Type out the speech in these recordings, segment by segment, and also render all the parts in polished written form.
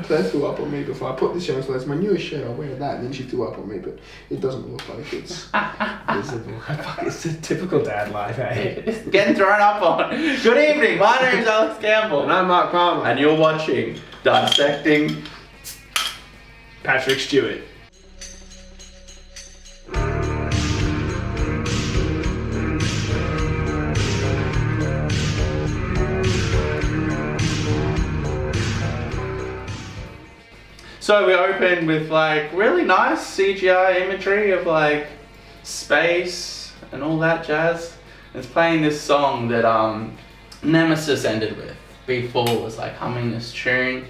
Claire threw up on me before I put this show. So it's my newest shirt. I'll wear that, and then she threw up on me. But it doesn't look like it's visible. It's a typical dad life, eh? Getting thrown up on. Good evening. My name's Alex Campbell, And I'm Mark Palmer. and you're watching Dissecting. Patrick Stewart. So we opened with like really nice CGI imagery of like space and all that jazz. It's playing this song that Nemesis ended with. B4 was like humming this tune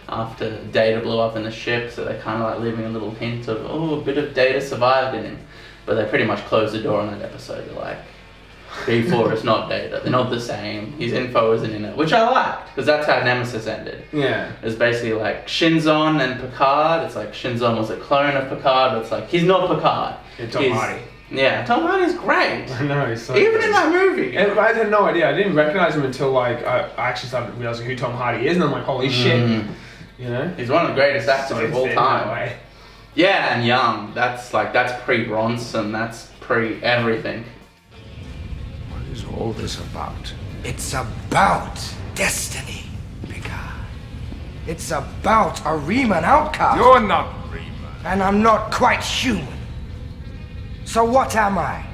after Data blew up in the ship, so they're kind of like leaving a little hint of, oh, a bit of Data survived in him. But they pretty much closed the door on that episode. They're like, B4 is not Data. They're not the same. His info isn't in it, which I liked, because that's how Nemesis ended. Yeah. It's basically like Shinzon and Picard. It's like Shinzon was a clone of Picard, but it's like, he's not Picard. And Tom Hardy. Yeah, Tom Hardy's great. I know, he's so Even good. in that movie. And I had no idea. I didn't recognize him until like I actually started realizing who Tom Hardy is, and I'm like, holy shit. You know? He's one of the greatest actors of all time. That way. Yeah, and young. That's pre-Bronson. That's pre-everything. What is all this about? It's about destiny, Picard. It's about a Riemann outcast. You're not Riemann. And I'm not quite human. So what am I?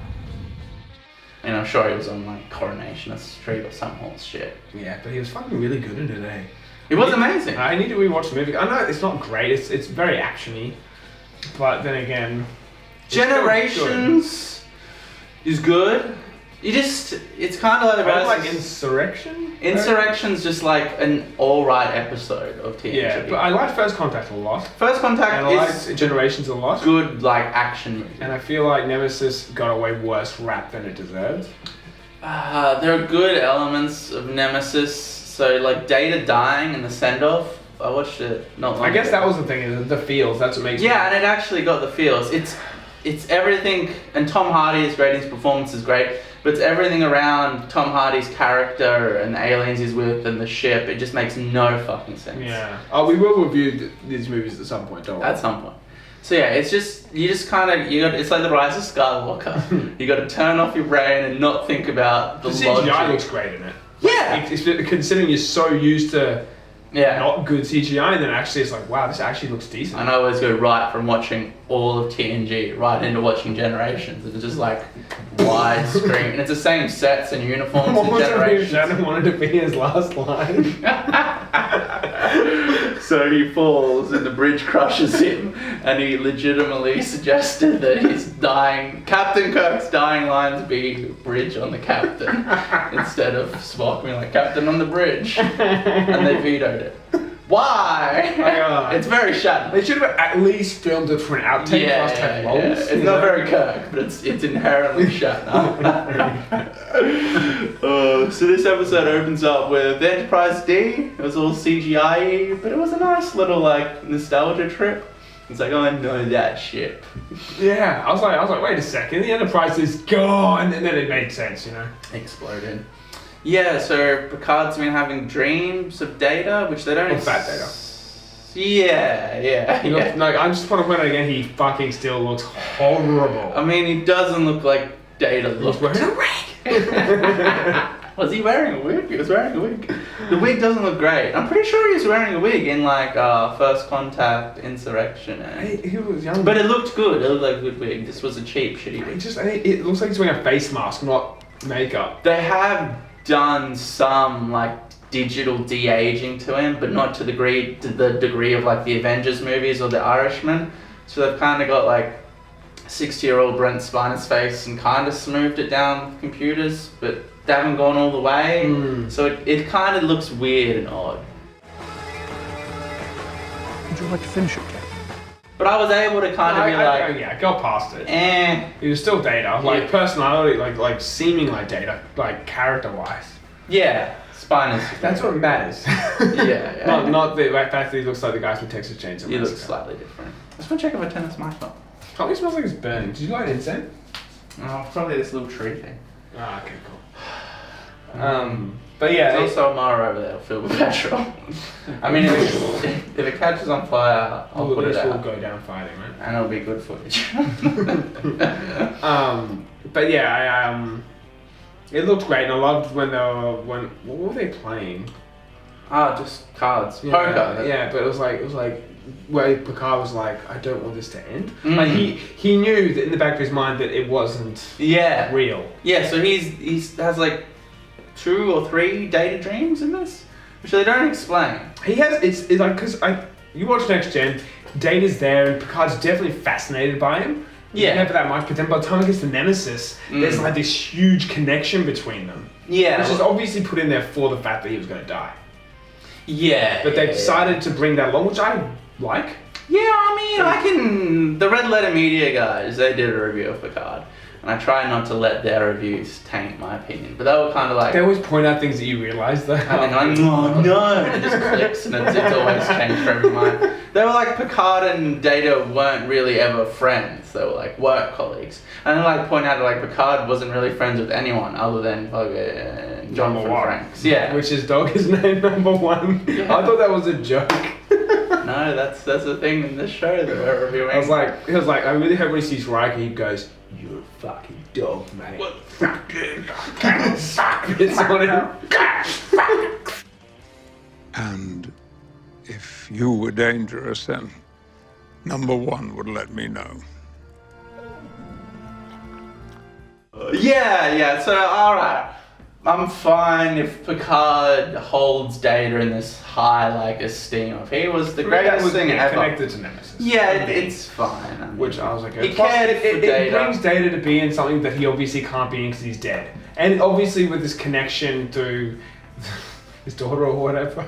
And I'm sure he was on like Coronation Street or some horse shit. Yeah, but he was fucking really good in it, eh? It was amazing. I need to rewatch the movie. I know it's not great. It's very actiony, but then again, it's still Generations is good. It's kind of good. like I like Insurrection. Insurrection's just like an alright episode of TNG. Yeah, but I like First Contact a lot, First Contact and I is like Generations a lot. good like action movie. And I feel like Nemesis got a way worse rap than it deserved. There are good elements of Nemesis. So like Data dying and the send-off. I watched it not long I guess ago. that was the thing. The feels. That's what makes. Yeah, and it actually got the feels. It's everything, and Tom Hardy is great. His performance is great, but it's everything around Tom Hardy's character and the aliens he's with and the ship. It just makes no fucking sense. Yeah. Oh, we will review these movies at some point, don't we? At some point. So yeah, it's just it's like the Rise of Skywalker. You got to turn off your brain and not think about the logic. CGI looks great in it. Yeah. It's considering you're so used to Yeah. not good CGI, and then actually it's like, wow, this actually looks decent. And I always go right from watching all of TNG right into watching Generations. It's just like widescreen, and it's the same sets and uniforms What in was it Generations. Shannon wanted to be his last line? So he falls and the bridge crushes him, and he legitimately suggested that Captain Kirk's dying lines be bridge on the captain instead of Spock being like Captain on the bridge, and they vetoed it. Why? It's very Shatner. They should have at least filmed it for an outtake for us to have roles. It's not very Kirk, but it's inherently Shatner. So this episode opens up with Enterprise D. It was all CGI, but it was a nice little like nostalgia trip. It's like, oh, I know that ship. Yeah, I was like, wait a second, the Enterprise is gone, and then it made sense, you know. Exploded. Yeah, so Picard's been having dreams of Data, which they don't. Of fat Data. Yeah. No, I just want to point out again, he fucking still looks horrible. I mean, he doesn't look like Data looks. He's wearing a wig. Was he wearing a wig? He was wearing a wig. The wig doesn't look great. I'm pretty sure he was wearing a wig in like First Contact, Insurrection. He was young. But it looked good. It looked like a good wig. This was a cheap, shitty wig. It looks like he's wearing a face mask, not makeup. They have done some like digital de-aging to him, but not to the degree of like the Avengers movies or the Irishman. So they've kind of got like 60-year-old Brent Spiner's face and kind of smoothed it down with computers, but they haven't gone all the way. So it kind of looks weird and odd. Would you like to finish it, Captain? But I was able to kind of be like, yeah, got past it. eh. He was still Data, like personality, like seeming like Data, like character-wise. Yeah, Spiner's. That's what matters. Yeah. Not the fact that he looks like the guy from Texas Chainsaw Massacre. He looks slightly different. Let's go check if I turn this mic up. Probably smells like it's burning. Did you light incense? Oh, probably this little tree thing. Ah, okay, cool. But yeah, There's also a mower over there filled with petrol. I mean, if it catches on fire, I'll put it out. We'll go down fighting, right? And it'll be good footage. But yeah, it looked great, and I loved when what were they playing? Just cards. Yeah, Poker. Yeah, but it was like where Picard was like, I don't want this to end. Mm. Like he knew that in the back of his mind that it wasn't real. Yeah, so he has like 2 or 3 data dreams in this, which they don't explain. He has it's like because you watch Next Gen, Data's there and Picard's definitely fascinated by him. Yeah. Never that much, but then by the time it gets to Nemesis, there's like this huge connection between them. Yeah. Which is obviously put in there for the fact that he was going to die. Yeah. But they decided to bring that along, which I like. Yeah, I mean, the Red Letter Media guys, they did a review of Picard. And I try not to let their reviews taint my opinion. But they were kind of like... They always point out things that you realise though. And then like, no, and it just clicks and it's always changed for every mind. They were like, Picard and Data weren't really ever friends. They were like work colleagues. And then like point out that like Picard wasn't really friends with anyone other than Jonathan Frakes. Yeah. Which his dog is named Number One. Yeah. I thought that was a joke. No, that's the thing in this show that we're reviewing. He was like, I really hope when he sees Riker, he goes, "You're a fucking dog, mate." What? Fucking it's on him. And if you were dangerous, then Number One would let me know. Yeah, so alright. I'm fine if Picard holds Data in this high like esteem. If he was the greatest thing ever. Connected to Nemesis. Yeah, it's fine. I mean, Which I was like, he plus cared for it Data. brings Data to be in something that he obviously can't be in because he's dead. And obviously with this connection to his daughter or whatever,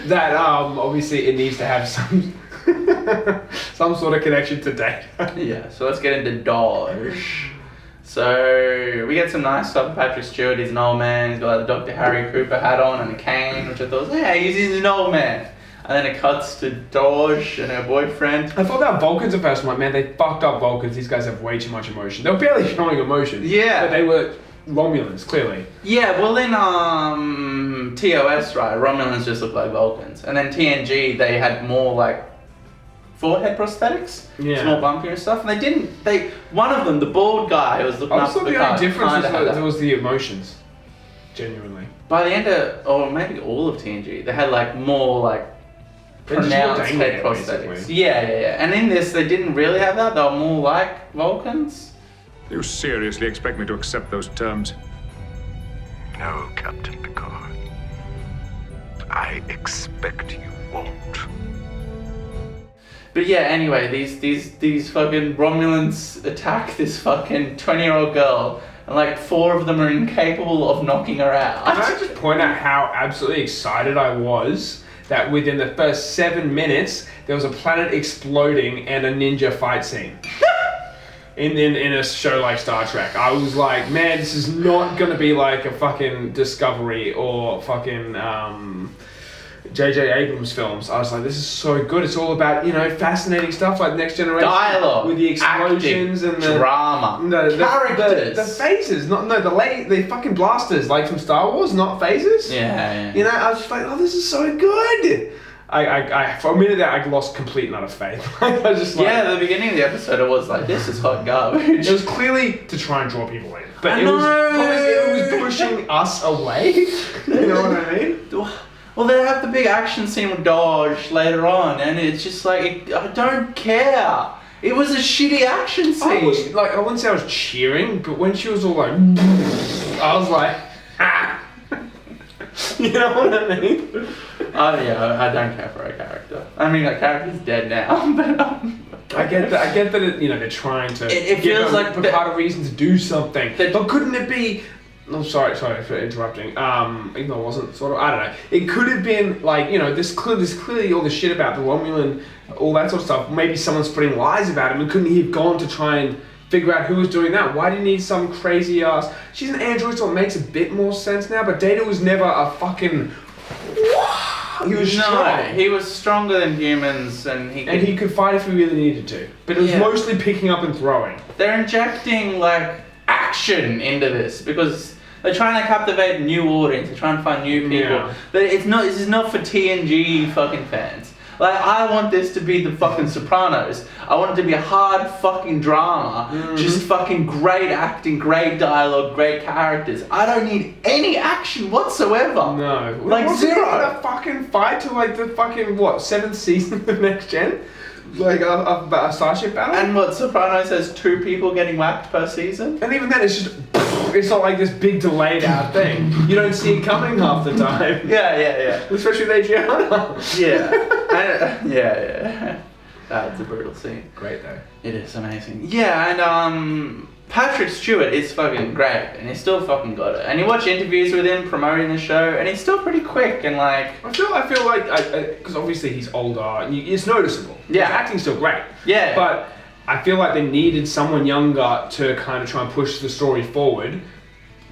that obviously it needs to have some sort of connection to Data. Yeah, so let's get into Dahj. So we get some nice stuff with Patrick Stewart. He's an old man. He's got like the Dr. Harry Cooper hat on and a cane, which I thought was, yeah, he's an old man. And then it cuts to Dahj and her boyfriend. I thought that Vulcans at first. I'm like, man, they fucked up Vulcans. These guys have way too much emotion. They were barely showing emotion. Yeah. But they were Romulans, clearly. Yeah, well in TOS, right, Romulans just look like Vulcans. And then TNG, they had more like forehead prosthetics. Yeah. It's more bumpy and stuff. And one of them, the bald guy who was looking I up thought at the Picard, only difference kinda had that. was the emotions. Genuinely. By the end of, or maybe all of TNG, they had like more like They're just pronounced more dangling, head prosthetics. basically. Yeah. And in this, they didn't really have that. They were more like Vulcans. You seriously expect me to accept those terms? No, Captain Picard. I expect you won't. But yeah, anyway, these fucking Romulans attack this fucking 20-year-old girl, and like 4 of them are incapable of knocking her out. Can I just point out how absolutely excited I was that within the first 7 minutes there was a planet exploding and a ninja fight scene? In a show like Star Trek, I was like, man, this is not gonna be like a fucking Discovery or fucking J.J. Abrams films. I was like, this is so good. It's all about, fascinating stuff like Next Generation. Dialogue, with the explosions acting, and the drama, the characters. the phases, the fucking blasters, like from Star Wars, not phases. Yeah. I was just like, oh, this is so good. I for a minute there, I lost complete and utter faith. I was just like, Yeah, the beginning of the episode, it was like, this is hot garbage. it was clearly to try and draw people in, but I it know. was pushing us away. You know what I mean? Well, they have the big action scene with Dahj later on, and it's just like, I don't care. It was a shitty action scene. I wouldn't say I was cheering, but when she was all like, I was like, ah. You know what I mean? Oh yeah, I don't care for her character. I mean, her character's dead now, but I get that they're trying to It give feels like Picard a reason to do something. that- But couldn't it be? I'm sorry for interrupting. Even though it wasn't sort of, I don't know. It could have been like, there's clearly all this shit about the Romulan, all that sort of stuff. Maybe someone's spreading lies about him, and couldn't he have gone to try and figure out who was doing that? Why do you need some crazy ass? She's an android, so it makes a bit more sense now. But Data was never a fucking. He was strong. he was stronger than humans, and he could fight if he really needed to. But it was mostly picking up and throwing. They're injecting like action into this because They're trying to captivate a new audience. They're trying to find new people. Yeah. But it's not. This is not for TNG fucking fans. Like, I want this to be the fucking Sopranos. I want it to be a hard fucking drama. Just fucking great acting, great dialogue, great characters. I don't need any action whatsoever. No. Like, Wasn't zero. it a fucking fight to like the fucking, what, 7th season of Next Gen? Like a Starship battle? And what, Sopranos has 2 people getting whacked per season? And even then, it's just, it's not like this big delayed out thing. You don't see it coming half the time. Yeah. Especially with Adriana. Yeah. That's a brutal scene. Great though. It is amazing. Yeah, and Patrick Stewart is fucking great, and he's still fucking got it. And you watch interviews with him promoting the show, and he's still pretty quick and like. I feel like because obviously he's older, and it's noticeable. Yeah. His acting's still great. Yeah. But I feel like they needed someone younger to kind of try and push the story forward.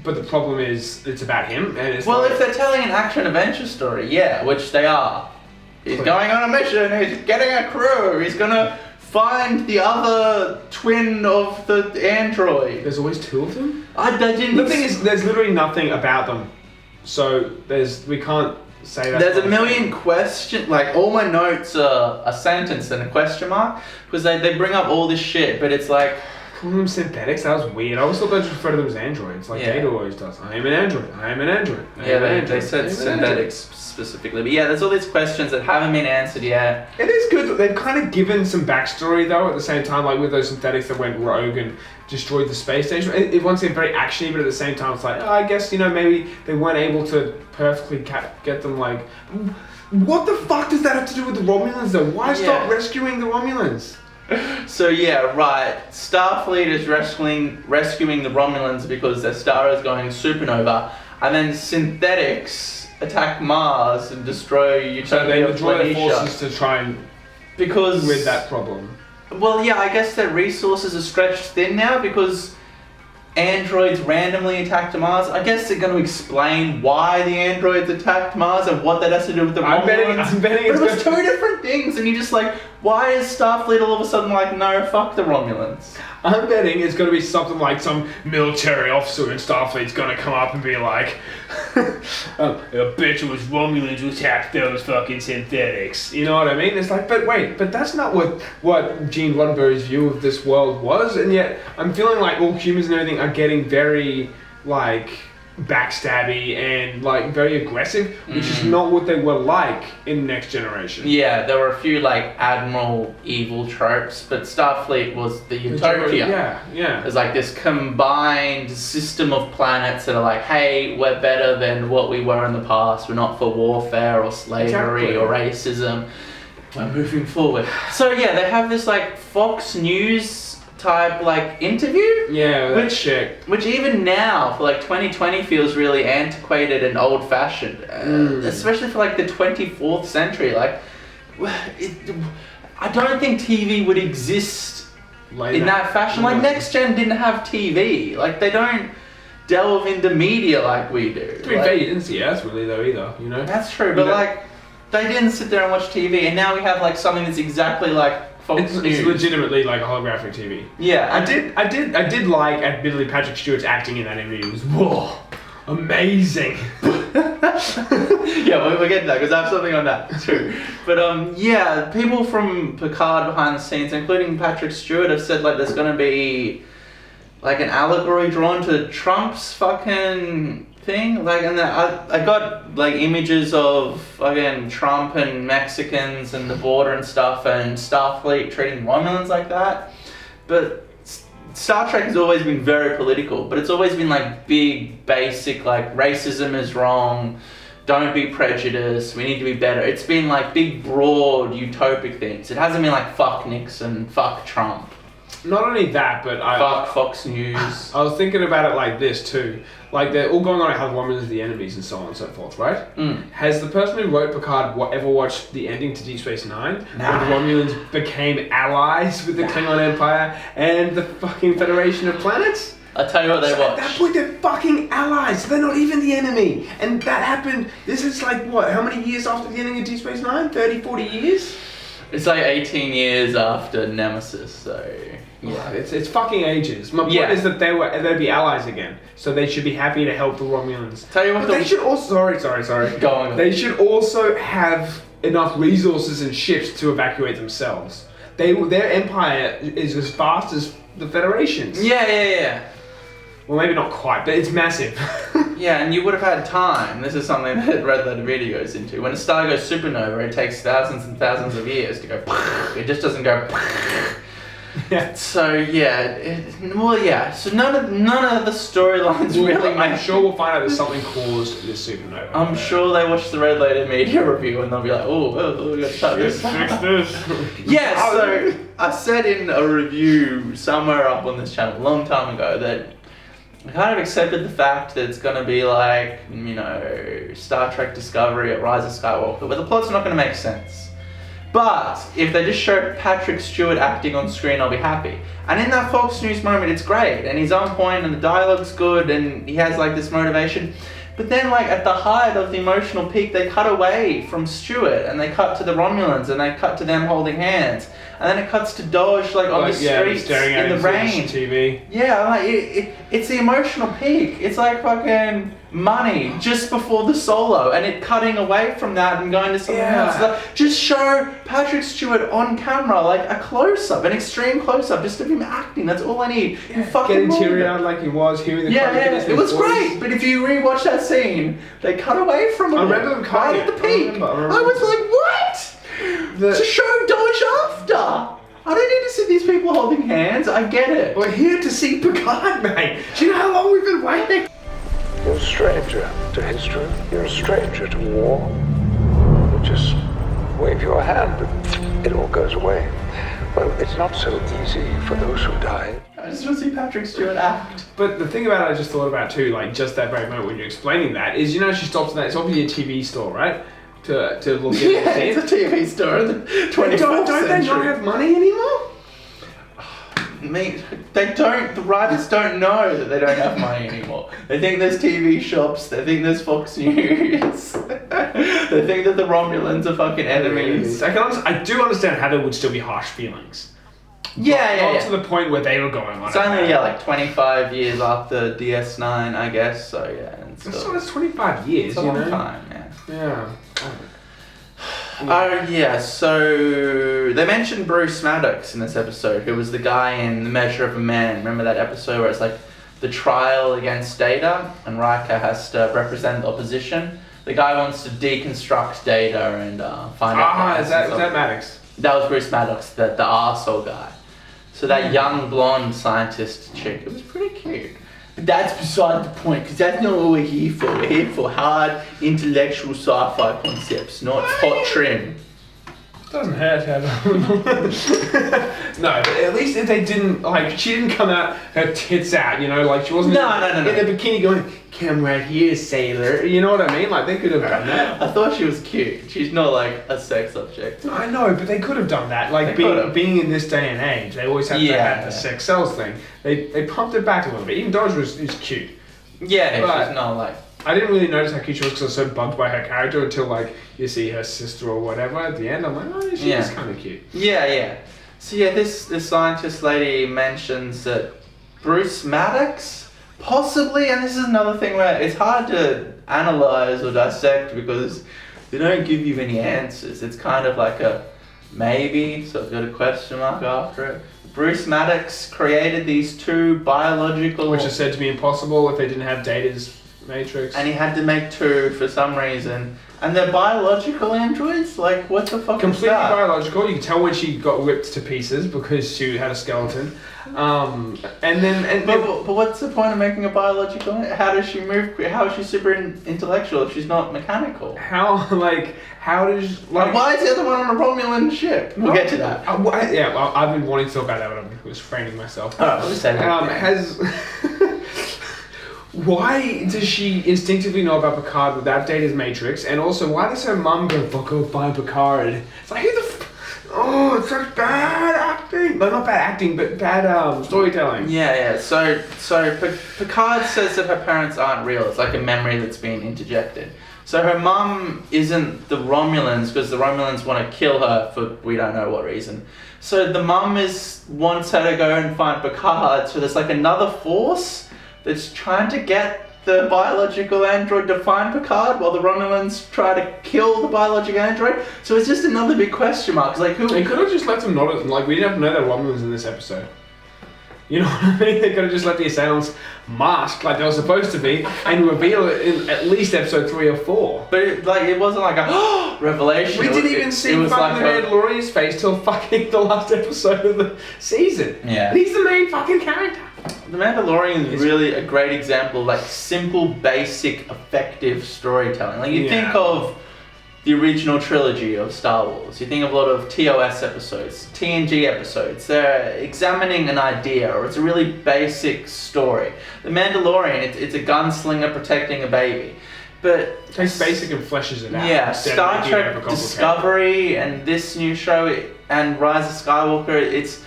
But the problem is, it's about him, and it's Well, like, if they're telling an action-adventure story, yeah, which they are. He's going on a mission, he's getting a crew, he's gonna find the other twin of the android. there's always 2 of them. The thing is, there's literally nothing about them, so we can't say that. There's a million questions, like all my notes are a sentence and a question mark, because they bring up all this shit, but it's like... Calling them synthetics, that was weird. I always thought they just refer to them as androids, like Yeah. Data always does. I am an android, I am an android. I Yeah, am an they android, I said am an synthetics specifically, but yeah, there's all these questions that haven't been answered yet. It is good that they've kind of given some backstory though at the same time, like with those synthetics that went rogue and destroyed the space station. It once again very actiony, but at the same time it's like, oh, I guess, maybe they weren't able to perfectly get them like... What the fuck does that have to do with the Romulans though? Why stop rescuing the Romulans? So yeah, right. Starfleet is rescuing the Romulans because their star is going supernova, and then synthetics attack Mars and destroy Utopia. So they withdraw their Planitia. forces to try and Because rid that problem. Well, yeah, I guess their resources are stretched thin now because androids randomly attacked Mars. I guess they're going to explain why the androids attacked Mars and what that has to do with the Romulans. I'm betting But it's it was 2 different things, and you're just like, why is Starfleet all of a sudden like, no, fuck the Romulans? I'm betting it's going to be something like some military officer in Starfleet's going to come up and be like, I bet it was Romulans who attacked those fucking synthetics. You know what I mean? It's like, but that's not what Gene Roddenberry's view of this world was, and yet I'm feeling like all humans and everything are getting very, like, backstabby and like very aggressive, which is not what they were like in Next Generation. Yeah, there were a few like Admiral evil tropes, but Starfleet was the Utopia. Yeah. It's like this combined system of planets that are like, hey, we're better than what we were in the past. We're not for warfare or slavery or racism. We're moving forward. So yeah, they have this like Fox News type like interview. Yeah, which even now for like 2020 feels really antiquated and old fashioned, especially for like the 24th century. Like, I don't think TV would exist in that fashion. Like Next Gen didn't have TV. Like they don't delve into media like we do. To be fair, you didn't see Earth really though either. That's true, but like they didn't sit there and watch TV, and now we have like something that's exactly like Fox News. It's legitimately like a holographic TV. Yeah, I did like, admittedly, Patrick Stewart's acting in that interview. It was whoa, amazing. Yeah, we'll get to that because I have something on that too. But yeah, people from Picard behind the scenes, including Patrick Stewart, have said like there's gonna be like an allegory drawn to Trump's fucking thing. Like, and I got like images of again Trump and Mexicans and the border and stuff, and Starfleet treating Romulans like that. But Star Trek has always been very political, but it's always been like big, basic, like racism is wrong, don't be prejudiced, we need to be better. It's been like big, broad, utopic things. It hasn't been like fuck Nixon, fuck Trump. Not only that, but fuck Fox News. I was thinking about it like this too. Like they're all going on how the Romulans are the enemies and so on and so forth, right? Has the person who wrote Picard ever watched the ending to Deep Space Nine? Nah. Where the Romulans became allies with the Klingon Empire and the fucking Federation of Planets? I'll tell you what they watched. At that point, they're fucking allies. They're not even the enemy. And that happened, this is like, what, how many years after the ending of Deep Space Nine? 30, 40 years? It's like 18 years after Nemesis, so yeah. It's fucking ages. My point Yeah. is that they'd be allies again, so they should be happy to help the Romulans. Tell you what, But they should also sorry. Go on. They should also have enough resources and ships to evacuate themselves. Their empire is as vast as the Federation's. Yeah. Well, maybe not quite, but it's massive. Yeah, and you would have had time. This is something that Red Letter V goes into. When a star goes supernova, it takes thousands and thousands of years to go. It just doesn't go. Yeah. So yeah, So none of the storylines really I'm make. sure we'll find out that something caused this supernova. I'm sure they watch the Red Letter Media review and they'll be like, oh, we gotta shut this. Fix this. Yeah, so I said in a review somewhere up on this channel a long time ago that I kind of accepted the fact that it's going to be like, Star Trek Discovery at Rise of Skywalker, where the plot's not going to make sense. But if they just show Patrick Stewart acting on screen, I'll be happy. And in that Fox News moment, it's great, and he's on point, and the dialogue's good, and he has like this motivation. But then, like, at the height of the emotional peak, they cut away from Stewart, and they cut to the Romulans, and they cut to them holding hands. And then it cuts to Dahj, like, on the streets, staring at in the rain. TV. Yeah, like, it's the emotional peak. It's like fucking Money just before the solo, and it cutting away from that and going to something else. Like, just show Patrick Stewart on camera, like, a close-up, an extreme close-up, just of him acting. That's all I need. You fucking Getting teary-eyed like he was, hearing the it was great, but if you rewatch that scene, they cut away from it. I remember them cutting right at the it. peak. I was like, what? To show Dahj after. I don't need to see these people holding hands. I get it. We're here to see Picard, mate. Do you know how long we've been waiting? You're a stranger to history. You're a stranger to war. You just wave your hand and it all goes away. Well, it's not so easy for those who died. I just want to see Patrick Stewart act. But the thing about it I just thought about too, like just that very moment when you're explaining that, is she stops at that, it's obviously a TV store, right? To look at Yeah, it's a TV store in the 24th Don't century. they not have money anymore? Mate, the writers don't know that they don't have money anymore. They think there's TV shops, they think there's Fox News, they think that the Romulans are fucking enemies. I do understand how there would still be harsh feelings. Yeah. Not to the point where they were going on. It's only, like 25 years after DS9, I guess, so yeah. It's 25 years, It's a long time, yeah. Yeah. Oh yeah, so they mentioned Bruce Maddox in this episode, who was the guy in The Measure of a Man. Remember that episode where it's like the trial against Data and Riker has to represent the opposition? The guy wants to deconstruct Data and find out. Is that Maddox? That was Bruce Maddox, the arsehole guy. So that young blonde scientist chick, it was pretty cute. But that's beside the point, because that's not what we're here for. We're here for hard, intellectual sci-fi concepts, not hot trim. Doesn't hurt, No, but at least if they didn't, like, she didn't come out, her tits out, like she wasn't No. in the bikini going, come right here, sailor. You know what I mean? Like, they could have done that. I thought she was cute. She's not like a sex object. I know, but they could have done that. Like, being in this day and age, they always have to have the sex sells thing. They pumped it back a little bit. Even Dahj is cute. Yeah, but she's not like... I didn't really notice how cute she was because I was so bugged by her character until, like, you see her sister or whatever at the end. I'm like, oh, she is kind of cute. Yeah. So yeah, this scientist lady mentions that Bruce Maddox, possibly, and this is another thing where it's hard to analyze or dissect because they don't give you any answers. It's kind of like a maybe, so it's got a question mark after it. Bruce Maddox created these two biological... Which is said to be impossible if they didn't have Data's matrix. And he had to make two for some reason. And they're biological androids? Like, what the fuck Completely is that? biological. You can tell when she got ripped to pieces because she had a skeleton. But what's the point of making a biological? How does she move? How is she super intellectual if she's not mechanical? How does... Like, why is the other one on a Romulan ship? We'll get to that. I've been wanting to talk about that, but I was refraining myself. Why does she instinctively know about Picard without Data's matrix? And also, why does her mum go, go find Picard? It's like, who the oh, it's such bad acting. Well, not bad acting, but bad storytelling. Yeah. So Picard says that her parents aren't real. It's like a memory that's been interjected. So her mum isn't the Romulans because the Romulans want to kill her for we don't know what reason. So the mum wants her to go and find Picard. So there's like another force that's trying to get the biological android to find Picard while the Romulans try to kill the biological android. So it's just another big question mark. It's like who? They could have just left them not like we didn't have to know there were Romulans in this episode. You know what I mean? They could have just let the assailants mask like they were supposed to be and reveal it in at least episode 3 or 4. But it wasn't like a revelation. We didn't even see fucking like the Mandalorian's face till fucking the last episode of the season. Yeah. And he's the main fucking character. The Mandalorian is really a great example of like simple, basic, effective storytelling. Like you think of the original trilogy of Star Wars. You think of a lot of TOS episodes, TNG episodes. They're examining an idea, or it's a really basic story. The Mandalorian, it's a gunslinger protecting a baby. But It takes basic and fleshes it out. yeah, instead of Star making it Trek overcomplicated. Discovery and this new show and Rise of Skywalker,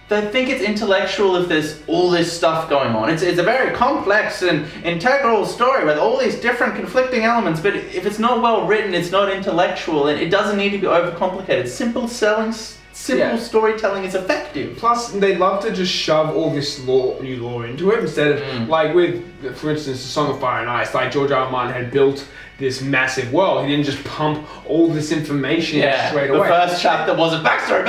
they think it's intellectual if there's all this stuff going on. It's a very complex and integral story with all these different conflicting elements, but if it's not well written, it's not intellectual, and it doesn't need to be overcomplicated. Simple storytelling is effective. Plus, they love to just shove all this new lore into it instead of, like with, for instance, the Song of Fire and Ice, like George R. R. Martin had built this massive world. He didn't just pump all this information in straight away. The first chapter wasn't backstory.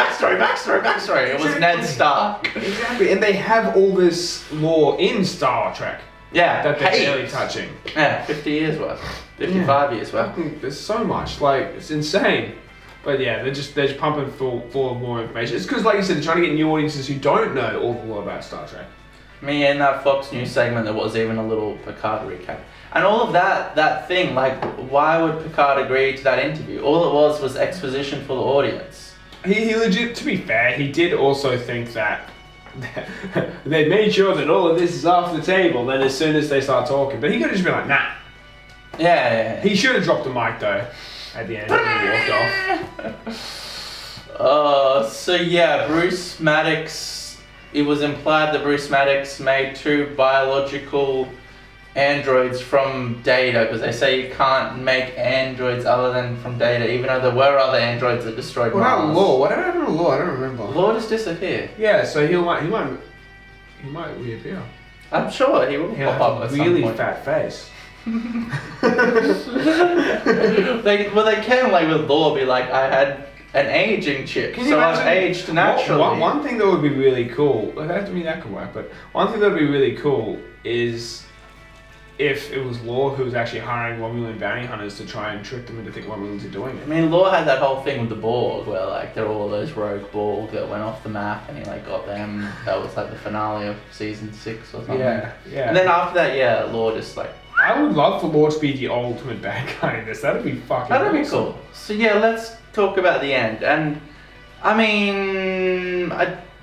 It was Ned Stark. Exactly, and they have all this lore in Star Trek. Yeah, that they're barely touching. Yeah, 50 years worth. 55 years worth. There's so much, like, it's insane. But yeah, they're just pumping full of more information. It's because, like you said, they're trying to get new audiences who don't know all the lore about Star Trek. In that Fox News segment, there was even a little Picard recap. And all of that thing, like, why would Picard agree to that interview? All it was exposition for the audience. He legit, to be fair, he did also think that they made sure that all of this is off the table then as soon as they start talking. But he could have just been like, nah. Yeah. He should have dropped the mic, though, at the end and walked off. So yeah, Bruce Maddox, it was implied that Bruce Maddox made 2 biological androids from data, because they say you can't make androids other than from data, even though there were other androids that destroyed What about Mars. Law? Whatever happened to Law? I don't remember. Law just disappeared. Yeah, so he might reappear. I'm sure he will He'll pop up have at a really some point. fat face. they can, like with Law, be like, I had an aging chip, Can you so imagine? I've aged naturally. One thing that would be really cool, that could work, but one thing that would be really cool is if it was Law who was actually hiring Romulan bounty hunters to try and trick them into thinking Romulans are doing it. Law had that whole thing with the Borg, where like there were all those rogue Borg that went off the map, and he like got them. That was like the finale of season 6 or something. Yeah. And then after that, Law just like. I would love for Law to be the ultimate bad guy in this. That'd be fucking That'd be awesome. cool. So yeah, let's talk about the end. And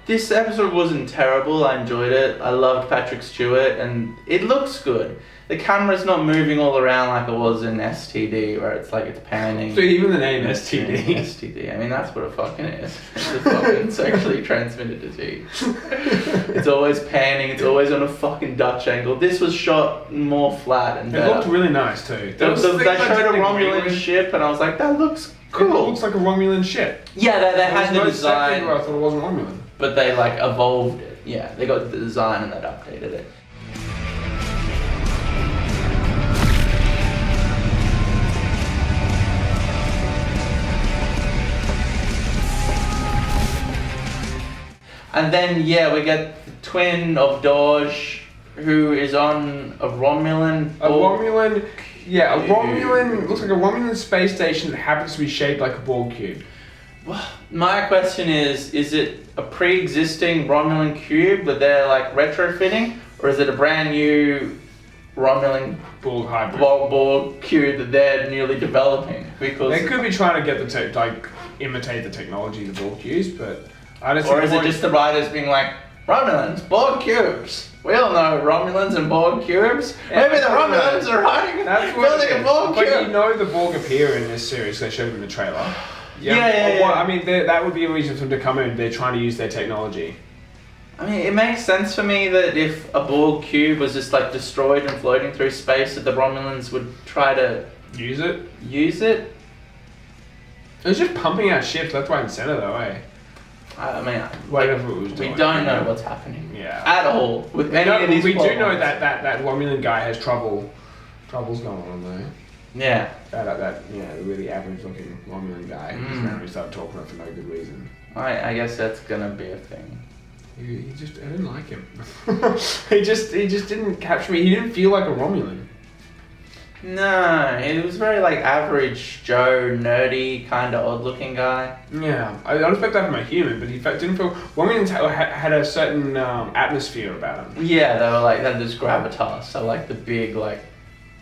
this episode wasn't terrible. I enjoyed it. I loved Patrick Stewart, and it looks good. The camera's not moving all around like it was in STD, where it's like it's panning. So even the name STD. STD. That's what it fucking is. It's a fucking sexually transmitted disease. It's always panning. It's always on a fucking Dutch angle. This was shot more flat and It better. looked really nice too. They showed a Romulan ship, and I was like, that looks cool. It looks like a Romulan ship. Yeah, they had the no design, second where I thought it wasn't Romulan. but they like evolved it. Yeah, they got the design and they updated it. And then we get the twin of Dahj, who is on a Romulan. Looks like a Romulan space station that happens to be shaped like a Borg cube. My question is it a pre-existing Romulan cube that they're like retrofitting, or is it a brand new Romulan Borg hybrid. Borg cube that they're newly developing? Because They could be trying to get imitate the technology the Borg use, but I don't. Or is it just the writers being like, Romulans, Borg cubes? We all know Romulans and Borg cubes. Yeah, Maybe the Romulans are writing building a Borg But cube. you know the Borg appear in this series. They showed them in the trailer. Yeah. Well, I mean, that would be a reason for them to come in. They're trying to use their technology. It makes sense for me that if a Borg cube was just like destroyed and floating through space, that the Romulans would try to Use it. It was just pumping out ships left, right, and center, though, eh? I mean, Whatever it was we doing. don't know what's happening. Yeah. At all with any of these. We do know plots. that Romulan guy has troubles going on though. Yeah. That really average looking Romulan guy. Who's now we started talking about for no good reason. I guess that's gonna be a thing. He just I didn't like him. he just didn't capture me. He didn't feel like a Romulan. No, it was very like average Joe, nerdy, kind of odd looking guy. Yeah, I don't expect that from a human, but he didn't feel. Romulans had a certain atmosphere about him. Yeah, they were like, they had this gravitas. So like the big like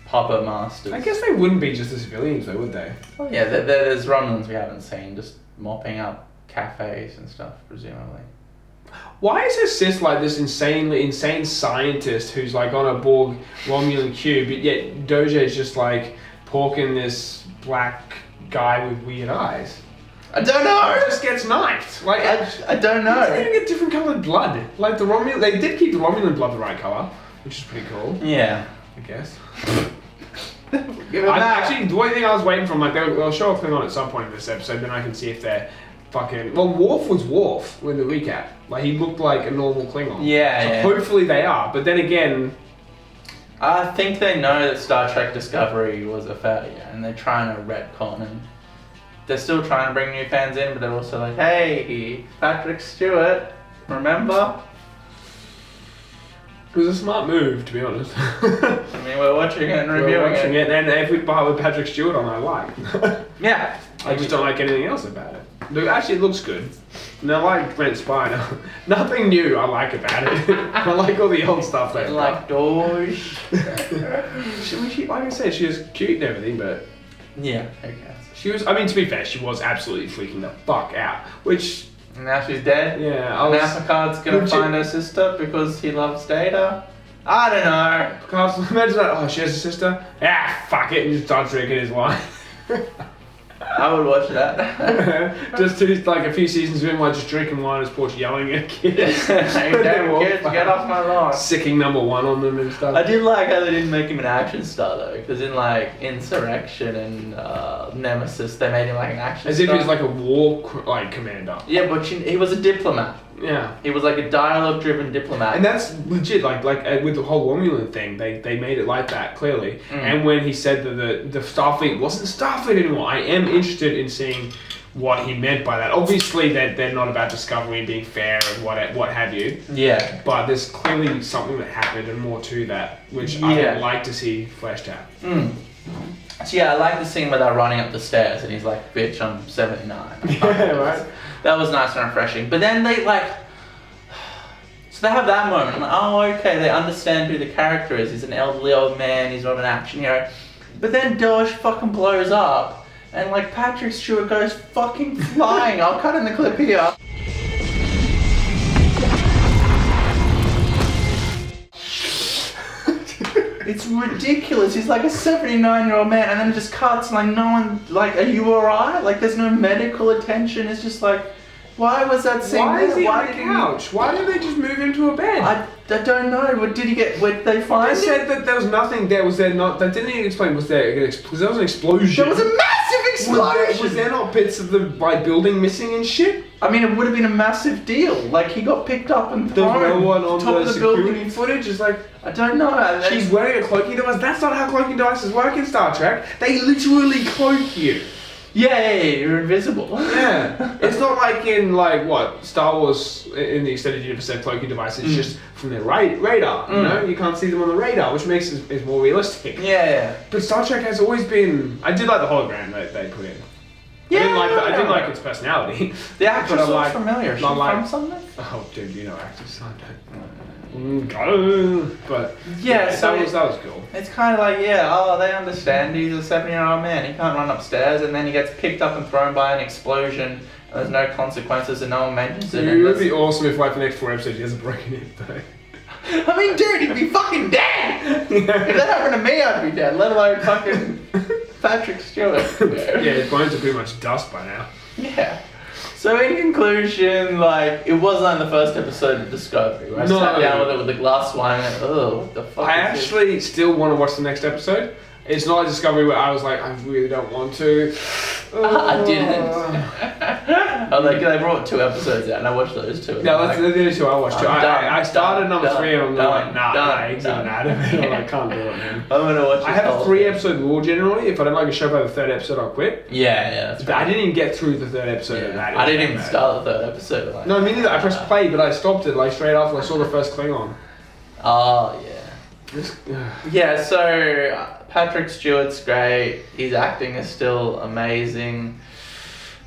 puppet masters. I guess they wouldn't be just the civilians though, would they? Well, yeah, there's Romulans we haven't seen just mopping up cafes and stuff, presumably. Why is her sis like this insane scientist who's like on a Borg Romulan cube, but yet Dahj is just like porking this black guy with weird eyes? I don't know. He just gets knifed. Like I don't know. He's gonna get different coloured blood. Like the Romulan, they did keep the Romulan blood the right colour, which is pretty cool. Yeah. I guess. Give it back. Actually, the only thing I was waiting for, like they'll show a Klingon at some point in this episode, then I can see if they're fucking. Well, Worf was Worf with the recap. Like he looked like a normal Klingon. Yeah, so yeah. hopefully they are. But then again, I think they know that Star Trek Discovery was a failure, and they're trying to retcon, and they're still trying to bring new fans in, but they're also like, hey, Patrick Stewart, remember? it was a smart move, to be honest. I mean, we're watching it and reviewing We're watching it, and every part with Patrick Stewart on, I like. Yeah. I just don't like anything else about it. Look, actually, it looks good. And I like Brent Spiner. Nothing new I like about it. I like all the old stuff they've Like Dahj. she, like I said, she was cute and everything, but Yeah, I guess. she was. I mean, to be fair, she was absolutely freaking the fuck out. Which, And now she's dead. yeah, I was. Now Picard's gonna find her sister because he loves Data. I don't know. Picard's, imagine that. Oh, she has a sister. Ah, fuck it, and just starts drinking his wine. I would watch that. Just to like a few seasons in, while just drinking wine as Porch yelling at kids. Hey, damn kids, get off my lawn. Sicking number one on them and stuff. I did like how they didn't make him an action star though, because in like Insurrection and Nemesis, they made him like an action As star. if he was like a war commander. Yeah, but he was a diplomat. Yeah. He was like a dialogue-driven diplomat. And that's legit, like with the whole Romulan thing, they made it like that, clearly. And when he said that the Starfleet wasn't Starfleet anymore, I am interested in seeing what he meant by that. Obviously, they're not about discovery and being fair and what have you. Yeah. But there's clearly something that happened and more to that, which I would like to see fleshed out. So yeah, I like the scene where they're running up the stairs and he's like, bitch, I'm 79. Yeah, right? That was nice and refreshing. But then they like... So they have that moment. I'm like, oh, okay, they understand who the character is. He's an elderly old man, he's not an action hero. But then Dahj fucking blows up. And like Patrick Stewart goes fucking flying. I'll cut in the clip here. It's ridiculous. He's like a 79-year-old man, and then it just cuts. Like no one, like, are you alright? Like there's no medical attention. It's just like, why was that scene? Why is he Why on the did couch? Why did they just move him to a bed? I don't know. What did he get? What did they find? They said that there was nothing there. Was there not? They didn't even explain. Was there? Because there was an explosion. There was a massive explosion. Was there not bits of the building missing and shit? I mean, it would have been a massive deal. Like he got picked up and There's thrown. no one on top the of the building. security footage. It's like I don't know. she's wearing a cloaking device. That's not how cloaking devices work in Star Trek. They literally cloak you. Yeah, you're invisible. Yeah, it's not like in Star Wars in the extended universe. Their cloaking device is just from their radar. You know, you can't see them on the radar, which makes it more realistic. Yeah. But Star Trek has always been. I did like the hologram that they put in. Yeah. I didn't like its personality. The actress But I looks like- familiar. Is she not like- from something? Oh, dude, you know actors, I don't. But Yeah, so that was cool. It's kind of like, they understand he's a 7-year-old man. He can't run upstairs, and then he gets picked up and thrown by an explosion, and there's no consequences, and no one mentions it. It would be awesome if, like, the next 4 episodes he hasn't broken it, though. I mean, dude, he'd be fucking dead! If that happened to me, I'd be dead, let alone fucking Patrick Stewart. Yeah, his bones are pretty much dust by now. Yeah. So in conclusion, like, it wasn't like the first episode of Discovery, where I sat down with it with a glass of wine and, what the fuck I is actually still want to watch the next episode. It's not like Discovery where I was like, I really don't want to. I didn't. They brought 2 episodes out and I watched those 2. No, that's the only 2 I watched. I started number 3 and I'm like, nah, done. exiting out of it. I'm like, can't do it, man. I'm gonna watch I have a 3-episode rule generally. If I don't like a show by the 3rd episode, I'll quit. Yeah, that's right. I didn't even get through the 3rd episode of that. I didn't even start the 3rd episode. Like, No, me neither. I pressed play, but I stopped it like straight after I saw the first Klingon. Oh, yeah. Yeah, so Patrick Stewart's great. His acting is still amazing.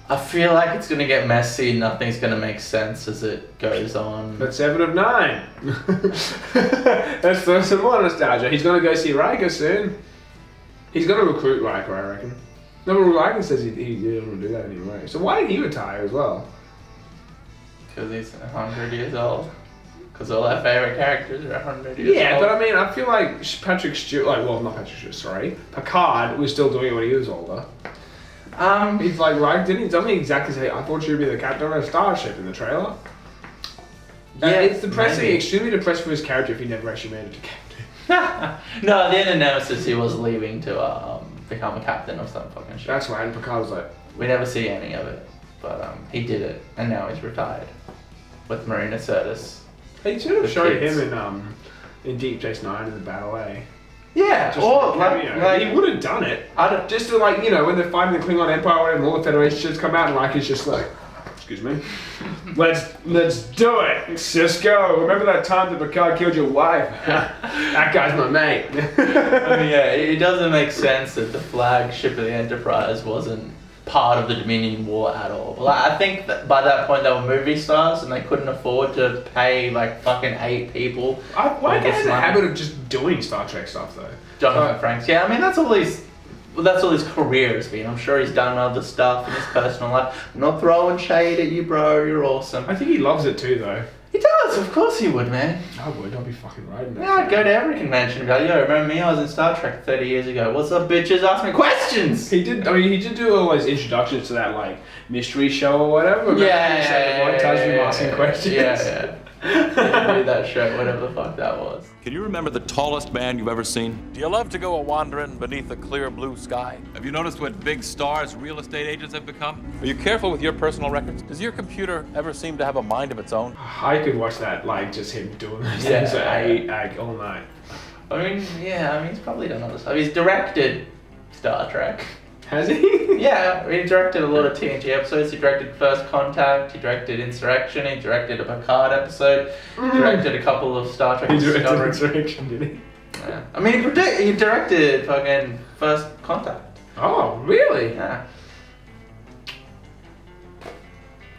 I feel like it's going to get messy. Nothing's going to make sense as it goes on. But 7 of 9. That's some more nostalgia. He's going to go see Riker soon. He's going to recruit Riker, I reckon. No, but Riker says he doesn't do that anymore. So why did he retire as well? Because he's 100 years old. Because all our favourite characters are 100 years old. Yeah, but I mean, I feel like Patrick Stewart, not Patrick Stewart, sorry. Picard was still doing it when he was older. He's like, right, doesn't he exactly say, I thought you'd be the captain of a starship in the trailer? Yeah, it's depressing, maybe. Extremely depressing for his character if he never actually made it to captain. No, at the end of Nemesis, he was leaving to become a captain of some fucking shit. That's right, and Picard was like... We never see any of it, but he did it, and now he's retired. With Marina Sirtis. They should have showed him in Deep Space Nine in the battle, eh? Yeah, just or like he would have done it. Just to when they're fighting the Klingon Empire and all the Federation ships come out and Riker's just like, excuse me, let's do it. Just go. Remember that time that Picard killed your wife? That guy's my mate. I mean, yeah, it doesn't make sense that the flagship of the Enterprise wasn't part of the Dominion War at all. But I think that by that point they were movie stars and they couldn't afford to pay fucking 8 people. Why get in the habit of just doing Star Trek stuff though? Jonathan Frakes. Yeah, I mean that's all his career has been. I'm sure he's done other stuff in his personal life. I'm not throwing shade at you, bro. You're awesome. I think he loves it too though. He does, of course he would, man. I would, I'd be fucking riding that. Yeah, I'd go to every convention and be like, yo, remember me? I was in Star Trek 30 years ago. What's up, bitches? Ask me questions! He did do all those introductions to that, mystery show or whatever. Yeah, asking questions. Yeah. Yeah, do that show, whatever the fuck that was. Can you remember the tallest man you've ever seen? Do you love to go a-wandering beneath a clear blue sky? Have you noticed what big stars real estate agents have become? Are you careful with your personal records? Does your computer ever seem to have a mind of its own? I could watch that, just him doing those things all night. I mean, he's probably done other stuff. He's directed Star Trek. Has he? Yeah, he directed a lot of TNG episodes. He directed First Contact, he directed Insurrection, he directed a Picard episode, he directed a couple of Star Trek Discovery. He directed Insurrection, did he? Yeah. I mean, he directed fucking First Contact. Oh, really? Yeah.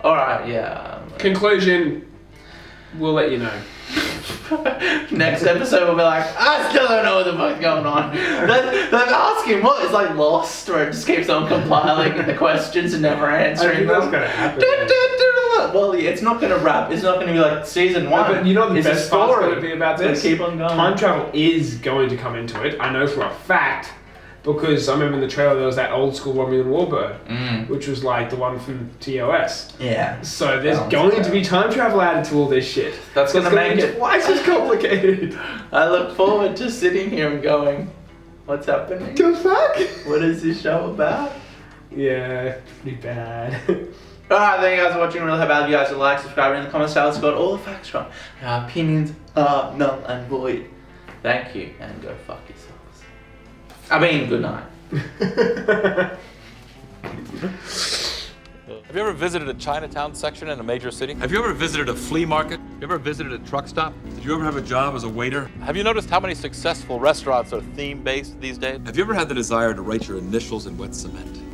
Alright, yeah. Conclusion, we'll let you know. Next episode we'll be like, I still don't know what the fuck's going on. They're asking what is Lost, where it just keeps on compiling the questions and never answering them. That's gonna happen. Well, it's not gonna wrap. It's not gonna be like season 1. But you know the best part's gonna be about this? Keep on going. Time travel is going to come into it. I know for a fact. Because I remember in the trailer there was that old school Romulan Warbird, which was the one from TOS. Yeah. So there's going to be time travel added to all this shit. That's going to make it twice as complicated. I look forward to sitting here and going, what's happening? The fuck? What is this show about? Yeah, pretty bad. Alright, thank you guys for watching. Really hope you guys will like, subscribe, in the comments tell us got all the facts wrong. Our opinions are null and void. Thank you, and go fuck yourselves. I mean, good night. Have you ever visited a Chinatown section in a major city? Have you ever visited a flea market? Have you ever visited a truck stop? Did you ever have a job as a waiter? Have you noticed how many successful restaurants are theme-based these days? Have you ever had the desire to write your initials in wet cement?